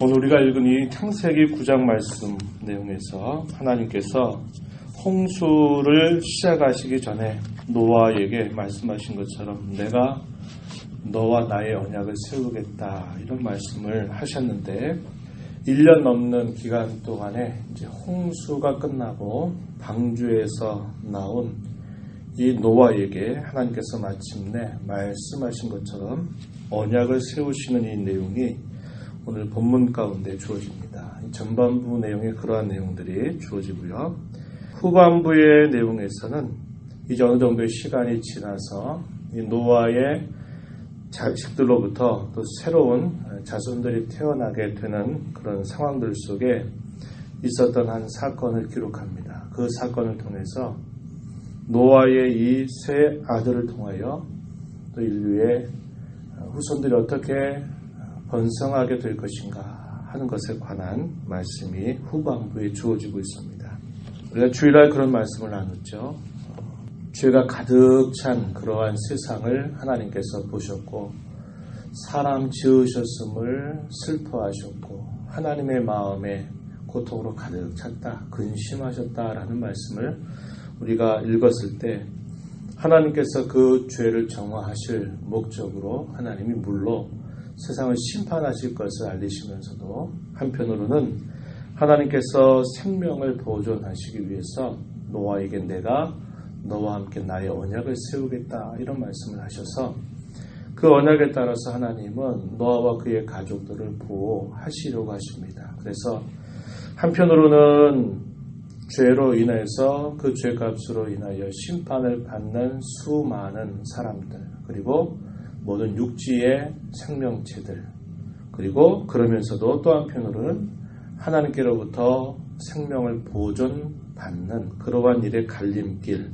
오늘 우리가 읽은 이 창세기 9장 말씀 내용에서 하나님께서 홍수를 시작하시기 전에 노아에게 말씀하신 것처럼 내가 너와 나의 언약을 세우겠다 이런 말씀을 하셨는데 1년 넘는 기간 동안에 이제 홍수가 끝나고 방주에서 나온 이 노아에게 하나님께서 마침내 말씀하신 것처럼 언약을 세우시는 이 내용이 오늘 본문 가운데 주어집니다. 전반부 내용에 그러한 내용들이 주어지고요. 후반부의 내용에서는 이제 어느 정도의 시간이 지나서 이 노아의 자식들로부터 또 새로운 자손들이 태어나게 되는 그런 상황들 속에 있었던 한 사건을 기록합니다. 그 사건을 통해서 노아의 이 세 아들을 통하여 또 인류의 후손들이 어떻게 번성하게 될 것인가 하는 것에 관한 말씀이 후반부에 주어지고 있습니다. 우리가 주일날 그런 말씀을 나눴죠. 죄가 가득 찬 그러한 세상을 하나님께서 보셨고 사람 지으셨음을 슬퍼하셨고 하나님의 마음에 고통으로 가득 찼다, 근심하셨다라는 말씀을 우리가 읽었을 때 하나님께서 그 죄를 정화하실 목적으로 하나님이 물로 세상을 심판하실 것을 알리시면서도 한편으로는 하나님께서 생명을 보존하시기 위해서 노아에게 내가 너와 함께 나의 언약을 세우겠다 이런 말씀을 하셔서 그 언약에 따라서 하나님은 노아와 그의 가족들을 보호하시려고 하십니다. 그래서 한편으로는 죄로 인해서 그 죄값으로 인하여 심판을 받는 수많은 사람들 그리고 모든 육지의 생명체들 그리고 그러면서도 또 한편으로는 하나님께로부터 생명을 보존받는 그러한 일의 갈림길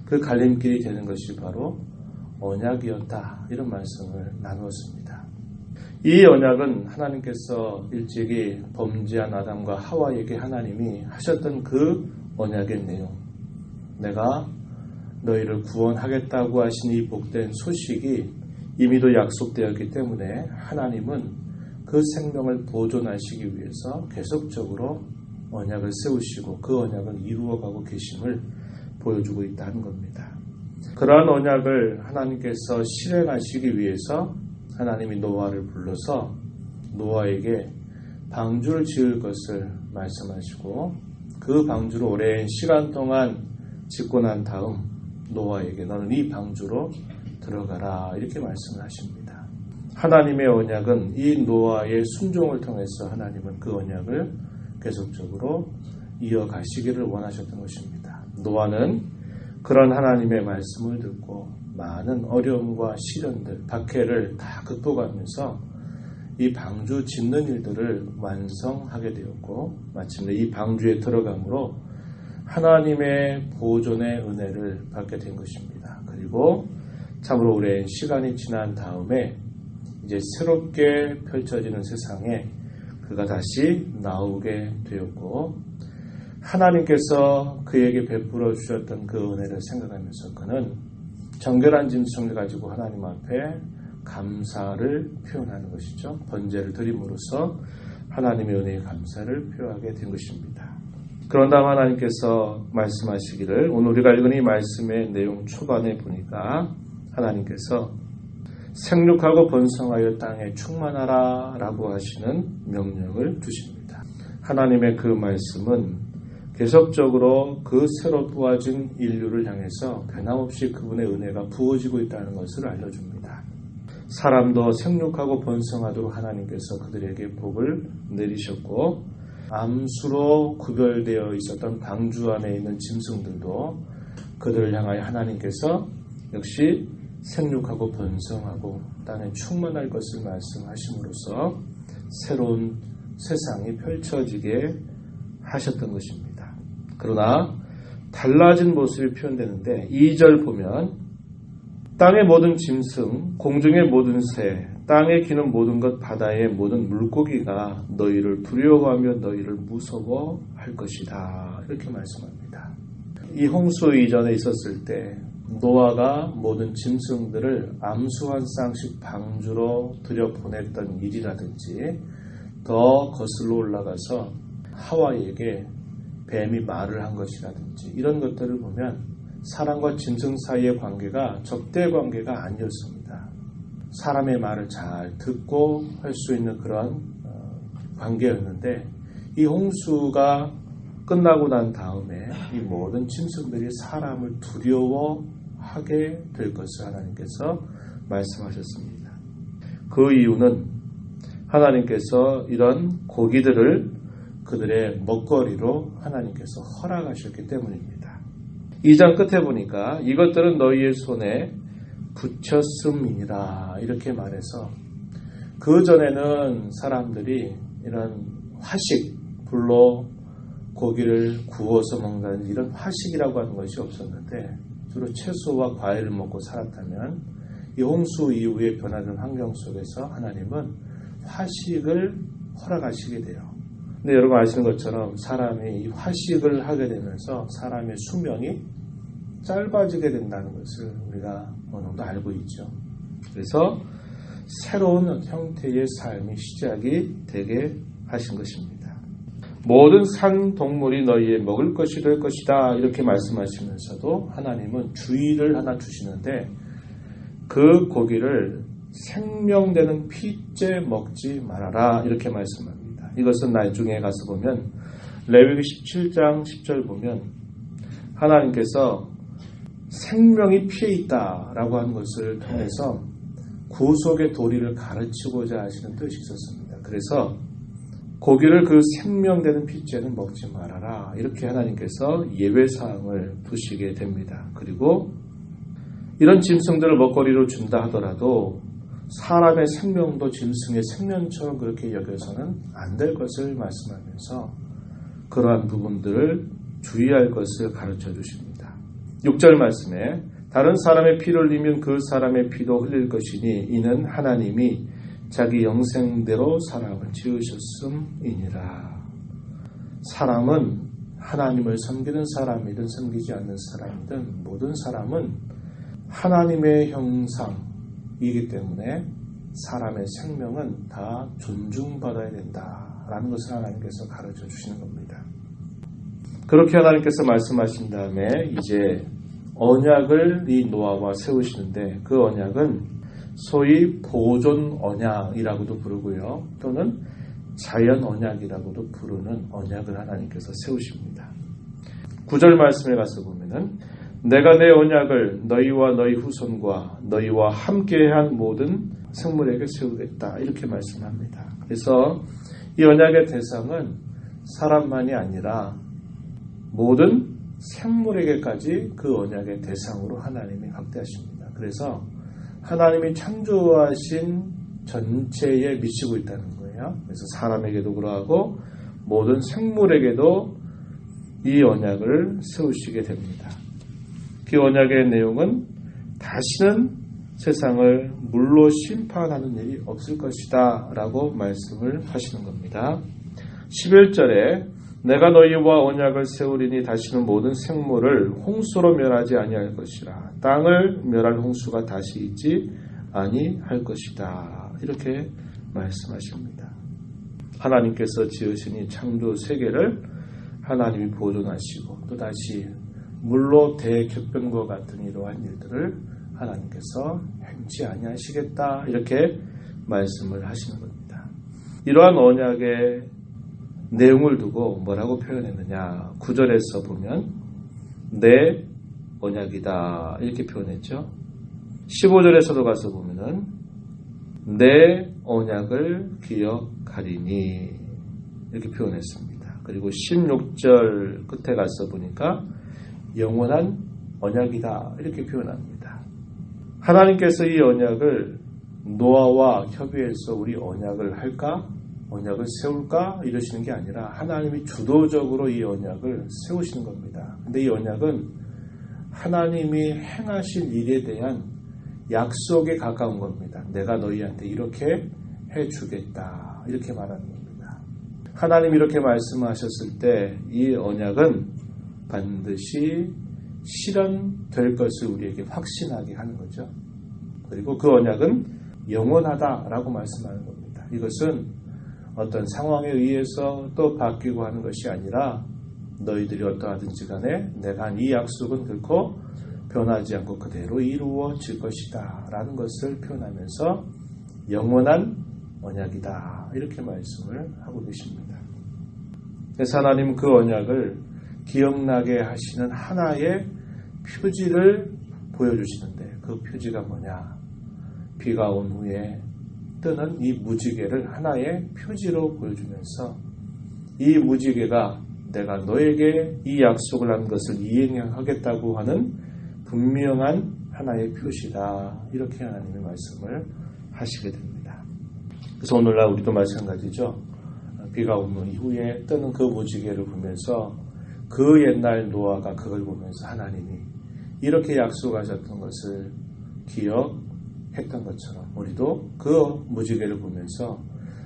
그 갈림길이 되는 것이 바로 언약이었다 이런 말씀을 나누었습니다. 이 언약은 하나님께서 일찍이 범죄한 아담과 하와에게 하나님이 하셨던 그 언약의 내용 내가 너희를 구원하겠다고 하신 이 복된 소식이 이미도 약속되었기 때문에 하나님은 그 생명을 보존하시기 위해서 계속적으로 언약을 세우시고 그 언약을 이루어가고 계심을 보여주고 있다는 겁니다. 그러한 언약을 하나님께서 실행하시기 위해서 하나님이 노아를 불러서 노아에게 방주를 지을 것을 말씀하시고 그 방주를 오랜 시간 동안 짓고 난 다음 노아에게 너는 이 방주로 들어가라 이렇게 말씀을 하십니다. 하나님의 언약은 이 노아의 순종을 통해서 하나님은 그 언약을 계속적으로 이어가시기를 원하셨던 것입니다. 노아는 그런 하나님의 말씀을 듣고 많은 어려움과 시련들, 박해를 다 극복하면서 이 방주 짓는 일들을 완성하게 되었고 마침내 이 방주에 들어감으로 하나님의 보존의 은혜를 받게 된 것입니다. 그리고 참으로 오랜 시간이 지난 다음에 이제 새롭게 펼쳐지는 세상에 그가 다시 나오게 되었고 하나님께서 그에게 베풀어 주셨던 그 은혜를 생각하면서 그는 정결한 짐승을 가지고 하나님 앞에 감사를 표현하는 것이죠. 번제를 드림으로써 하나님의 은혜에 감사를 표하게 된 것입니다. 그런 다음 하나님께서 말씀하시기를 오늘 우리가 읽은 이 말씀의 내용 초반에 보니까 하나님께서 생육하고 번성하여 땅에 충만하라 라고 하시는 명령을 주십니다. 하나님의 그 말씀은 계속적으로 그 새로 부어진 인류를 향해서 변함없이 그분의 은혜가 부어지고 있다는 것을 알려줍니다. 사람도 생육하고 번성하도록 하나님께서 그들에게 복을 내리셨고 암수로 구별되어 있었던 방주 안에 있는 짐승들도 그들을 향하여 하나님께서 역시 생육하고 번성하고 땅에 충만할 것을 말씀하심으로써 새로운 세상이 펼쳐지게 하셨던 것입니다. 그러나 달라진 모습이 표현되는데 2절 보면 땅의 모든 짐승, 공중의 모든 새, 땅에 기는 모든 것, 바다의 모든 물고기가 너희를 두려워하며 너희를 무서워할 것이다. 이렇게 말씀합니다. 이 홍수 이전에 있었을 때 노아가 모든 짐승들을 암수 한 쌍씩 방주로 들여보냈던 일이라든지 더 거슬러 올라가서 하와에게 뱀이 말을 한 것이라든지 이런 것들을 보면 사람과 짐승 사이의 관계가 적대 관계가 아니었습니다. 사람의 말을 잘 듣고 할 수 있는 그런 관계였는데 이 홍수가 끝나고 난 다음에 이 모든 짐승들이 사람을 두려워하게 될 것을 하나님께서 말씀하셨습니다. 그 이유는 하나님께서 이런 고기들을 그들의 먹거리로 하나님께서 허락하셨기 때문입니다. 2장 끝에 보니까 이것들은 너희의 손에 붙였음이니라 이렇게 말해서 그 전에는 사람들이 이런 화식, 불로 고기를 구워서 먹는 이런 화식이라고 하는 것이 없었는데 주로 채소와 과일을 먹고 살았다면 이 홍수 이후에 변화된 환경 속에서 하나님은 화식을 허락하시게 돼요. 근데 여러분 아시는 것처럼 사람이 이 화식을 하게 되면서 사람의 수명이 짧아지게 된다는 것을 우리가 어느 정도 알고 있죠. 그래서 새로운 형태의 삶이 시작이 되게 하신 것입니다. 모든 산 동물이 너희의 먹을 것이 될 것이다 이렇게 말씀하시면서도 하나님은 주의를 하나 주시는데 그 고기를 생명되는 피째 먹지 말아라 이렇게 말씀합니다. 이것은 나중에 가서 보면 레위기 17장 10절 보면 하나님께서 생명이 피에 있다라고 하는 것을 통해서 구속의 도리를 가르치고자 하시는 뜻이 있었습니다. 그래서 고기를 그 생명되는 피째는 먹지 말아라 이렇게 하나님께서 예외사항을 두시게 됩니다. 그리고 이런 짐승들을 먹거리로 준다 하더라도 사람의 생명도 짐승의 생명처럼 그렇게 여겨서는 안 될 것을 말씀하면서 그러한 부분들을 주의할 것을 가르쳐 주십니다. 6절 말씀에 다른 사람의 피를 흘리면 그 사람의 피도 흘릴 것이니 이는 하나님이 자기 영생대로 사람을 지으셨음이니라. 사람은 하나님을 섬기는 사람이든 섬기지 않는 사람이든 모든 사람은 하나님의 형상이기 때문에 사람의 생명은 다 존중받아야 된다라는 것을 하나님께서 가르쳐 주시는 겁니다. 그렇게 하나님께서 말씀하신 다음에 이제 언약을 이 노아와 세우시는데 그 언약은 소위 보존 언약이라고도 부르고요. 또는 자연 언약이라고도 부르는 언약을 하나님께서 세우십니다. 9절 말씀에 가서 보면은 내가 내 언약을 너희와 너희 후손과 너희와 함께한 모든 생물에게 세우겠다 이렇게 말씀합니다. 그래서 이 언약의 대상은 사람만이 아니라 모든 생물에게까지 그 언약의 대상으로 하나님이 확대하십니다. 그래서 하나님이 창조하신 전체에 미치고 있다는 거예요. 그래서 사람에게도 그러하고 모든 생물에게도 이 언약을 세우시게 됩니다. 그 언약의 내용은 다시는 세상을 물로 심판하는 일이 없을 것이다 라고 말씀을 하시는 겁니다. 11절에 내가 너희와 언약을 세우리니 다시는 모든 생물을 홍수로 멸하지 아니할 것이라. 땅을 멸할 홍수가 다시 있지 아니할 것이다. 이렇게 말씀하십니다. 하나님께서 지으신 이 창조 세계를 하나님이 보존하시고 또다시 물로 대격변과 같은 이러한 일들을 하나님께서 행치 아니하시겠다. 이렇게 말씀을 하시는 겁니다. 이러한 언약의 내용을 두고 뭐라고 표현했느냐. 9절에서 보면 내 언약이다 이렇게 표현했죠. 15절에서도 가서 보면은 내 언약을 기억하리니 이렇게 표현했습니다. 그리고 16절 끝에 가서 보니까 영원한 언약이다 이렇게 표현합니다. 하나님께서 이 언약을 노아와 협의해서 우리 언약을 할까? 언약을 세울까? 이러시는 게 아니라 하나님이 주도적으로 이 언약을 세우시는 겁니다. 근데 이 언약은 하나님이 행하실 일에 대한 약속에 가까운 겁니다. 내가 너희한테 이렇게 해주겠다. 이렇게 말하는 겁니다. 하나님이 이렇게 말씀하셨을 때 이 언약은 반드시 실현될 것을 우리에게 확신하게 하는 거죠. 그리고 그 언약은 영원하다라고 말씀하는 겁니다. 이것은 어떤 상황에 의해서 또 바뀌고 하는 것이 아니라 너희들이 어떠하든지 간에 내가 한 이 약속은 결코 변하지 않고 그대로 이루어질 것이다 라는 것을 표현하면서 영원한 언약이다 이렇게 말씀을 하고 계십니다. 그래서 하나님 그 언약을 기억나게 하시는 하나의 표지를 보여주시는데 그 표지가 뭐냐? 비가 온 후에 뜨는 이 무지개를 하나의 표지로 보여주면서 이 무지개가 내가 너에게 이 약속을 한 것을 이행하겠다고 하는 분명한 하나의 표시다. 이렇게 하나님의 말씀을 하시게 됩니다. 그래서 오늘날 우리도 마찬가지죠. 비가 오는 이후에 뜨는 그 무지개를 보면서 그 옛날 노아가 그걸 보면서 하나님이 이렇게 약속하셨던 것을 기억했던 것처럼 우리도 그 무지개를 보면서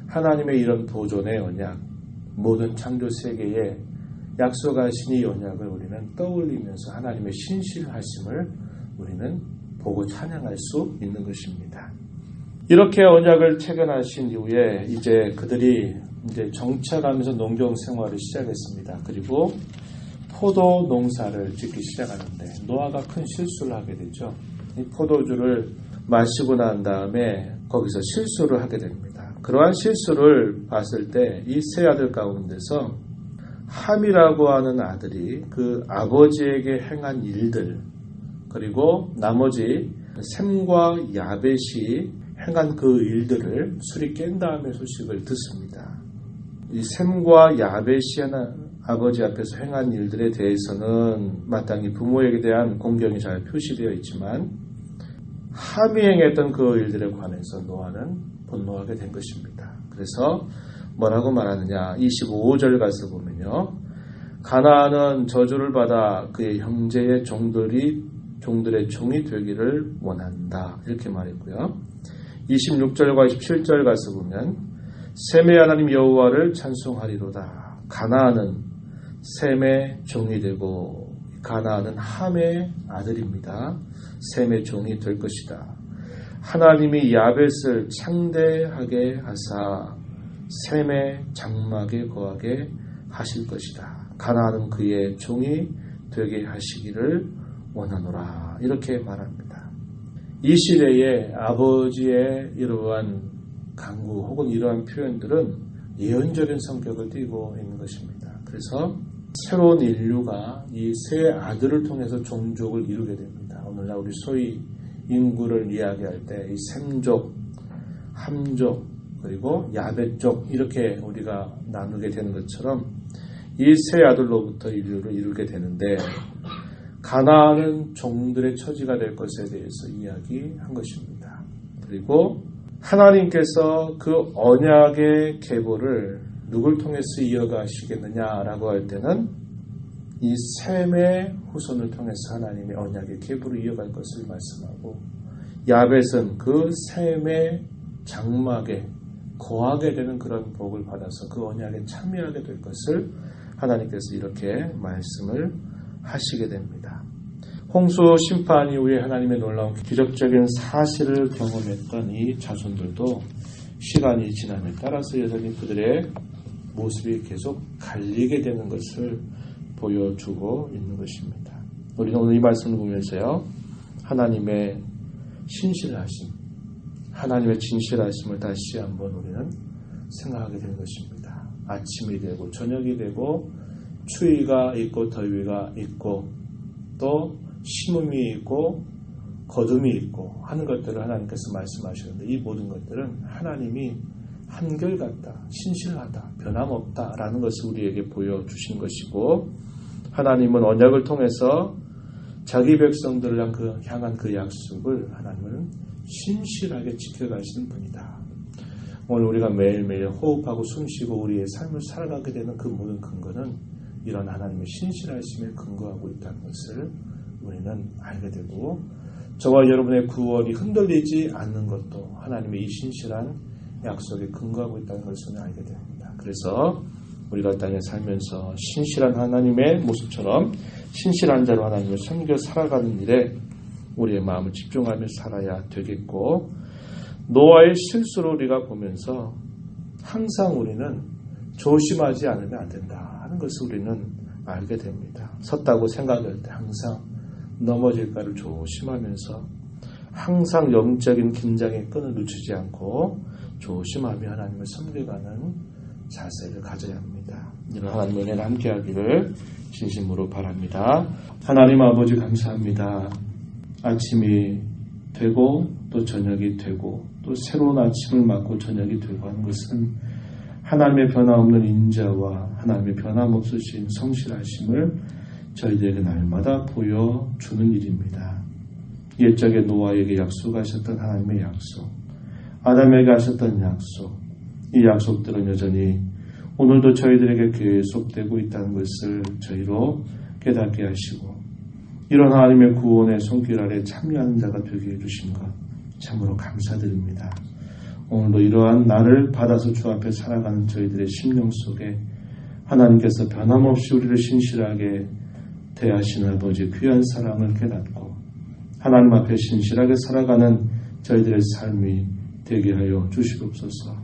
하나님의 이런 보존의 언약, 모든 창조 세계에 약속하신 이 언약을 우리는 떠올리면서 하나님의 신실하심을 우리는 보고 찬양할 수 있는 것입니다. 이렇게 언약을 체결하신 이후에 이제 그들이 정착하면서 농경 생활을 시작했습니다. 그리고 포도 농사를 짓기 시작하는데 노아가 큰 실수를 하게 되죠. 이 포도주를 마시고 난 다음에 거기서 실수를 하게 됩니다. 그러한 실수를 봤을 때 이 세 아들 가운데서 함이라고 하는 아들이 그 아버지에게 행한 일들 그리고 나머지 셈과 야벳이 행한 그 일들을 술이 깬 다음에 소식을 듣습니다. 이 셈과 야벳이 아버지 앞에서 행한 일들에 대해서는 마땅히 부모에게 대한 공경이 잘 표시되어 있지만 함이 행했던 그 일들에 관해서 노아는 분노하게 된 것입니다. 그래서 뭐라고 말하느냐 25절 가서 보면요. 가나안은 저주를 받아 그의 형제의 종들의 종이 되기를 원한다. 이렇게 말했고요. 26절과 27절 가서 보면 셈의 하나님 여호와를 찬송하리로다. 가나안은 셈의 종이 되고 가나안은 함의 아들입니다. 셈의 종이 될 것이다. 하나님이 야벳을 창대하게 하사 셈의 장막에 거하게 하실 것이다. 가나안은 그의 종이 되게 하시기를 원하노라. 이렇게 말합니다. 이 시대에 아버지의 이러한 강구 혹은 이러한 표현들은 예언적인 성격을 띠고 있는 것입니다. 그래서 새로운 인류가 이 세 아들을 통해서 종족을 이루게 됩니다. 오늘날 우리 소위 인구를 이야기할 때 이 셈족, 함족, 그리고 야벳족 이렇게 우리가 나누게 되는 것처럼 이 세 아들로부터 인류를 이루게 되는데 가나안은 종들의 처지가 될 것에 대해서 이야기한 것입니다. 그리고 하나님께서 그 언약의 계보를 누굴 통해서 이어가시겠느냐라고 할 때는 이 셈의 후손을 통해서 하나님의 언약의 계보를 이어갈 것을 말씀하고 야벳은 그 셈의 장막에 거하게 되는 그런 복을 받아서 그 언약에 참여하게 될 것을 하나님께서 이렇게 말씀을 하시게 됩니다. 홍수 심판 이후에 하나님의 놀라운 기적적인 사실을 경험했던 이 자손들도 시간이 지남에 따라서 여전히 그들의 모습이 계속 갈리게 되는 것을 보여주고 있는 것입니다. 우리는 오늘 이 말씀을 보면서요. 하나님의 신실하심, 하나님의 진실하심을 다시 한번 우리는 생각하게 되는 것입니다. 아침이 되고 저녁이 되고 추위가 있고 더위가 있고 또 심음이 있고 거둠이 있고 하는 것들을 하나님께서 말씀하시는데 이 모든 것들은 하나님이 한결같다, 신실하다, 변함없다라는 것을 우리에게 보여주시는 것이고 하나님은 언약을 통해서 자기 백성들을 향한 그 약속을 하나님은 신실하게 지켜가시는 분이다. 오늘 우리가 매일매일 호흡하고 숨쉬고 우리의 삶을 살아가게 되는 그 모든 근거는 이런 하나님의 신실하심에 근거하고 있다는 것을 우리는 알게 되고 저와 여러분의 구원이 흔들리지 않는 것도 하나님의 이 신실한 약속에 근거하고 있다는 것을 알게 됩니다. 그래서 우리가 땅에 살면서 신실한 하나님의 모습처럼 신실한 자로 하나님을 섬겨 살아가는 일에 우리의 마음을 집중하며 살아야 되겠고 노아의 실수를 우리가 보면서 항상 우리는 조심하지 않으면 안 된다 하는 것을 우리는 알게 됩니다. 섰다고 생각할 때 항상 넘어질까를 조심하면서 항상 영적인 긴장의 끈을 놓치지 않고 조심하며 하나님을 섬겨가는 자세를 가져야 합니다. 이런 하나님의 은혜를 함께하기를 진심으로 바랍니다. 하나님 아버지 감사합니다. 아침이 되고 또 저녁이 되고 또 새로운 아침을 맞고 저녁이 되고 하는 것은 하나님의 변화없는 인자와 하나님의 변함없으신 성실하심을 저희들에게 날마다 보여주는 일입니다. 옛적에 노아에게 약속하셨던 하나님의 약속, 아담에게 하셨던 약속, 이 약속들은 여전히 오늘도 저희들에게 계속되고 있다는 것을 저희로 깨닫게 하시고 이런 하나님의 구원의 손길 아래 참여하는 자가 되게 해주신 것 참으로 감사드립니다. 오늘도 이러한 나를 받아서 주 앞에 살아가는 저희들의 심령 속에 하나님께서 변함없이 우리를 신실하게 대하시는 아버지 귀한 사랑을 깨닫고 하나님 앞에 신실하게 살아가는 저희들의 삶이 되게 하여 주시옵소서.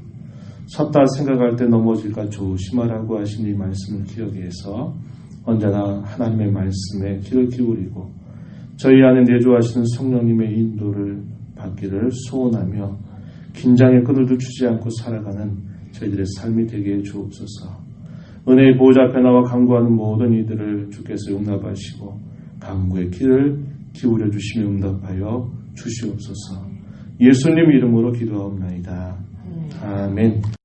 섰다 생각할 때 넘어질까 조심하라고 하신 이 말씀을 기억해서 언제나 하나님의 말씀에 귀를 기울이고 저희 안에 내주하시는 성령님의 인도를 받기를 소원하며 긴장의 끈을 늦추지 않고 살아가는 저희들의 삶이 되게 해 주옵소서. 은혜의 보호자 앞에 나와 간구하는 모든 이들을 주께서 용납하시고 간구의 귀를 기울여 주시며 응답하여 주시옵소서. 예수님 이름으로 기도하옵나이다. 아멘.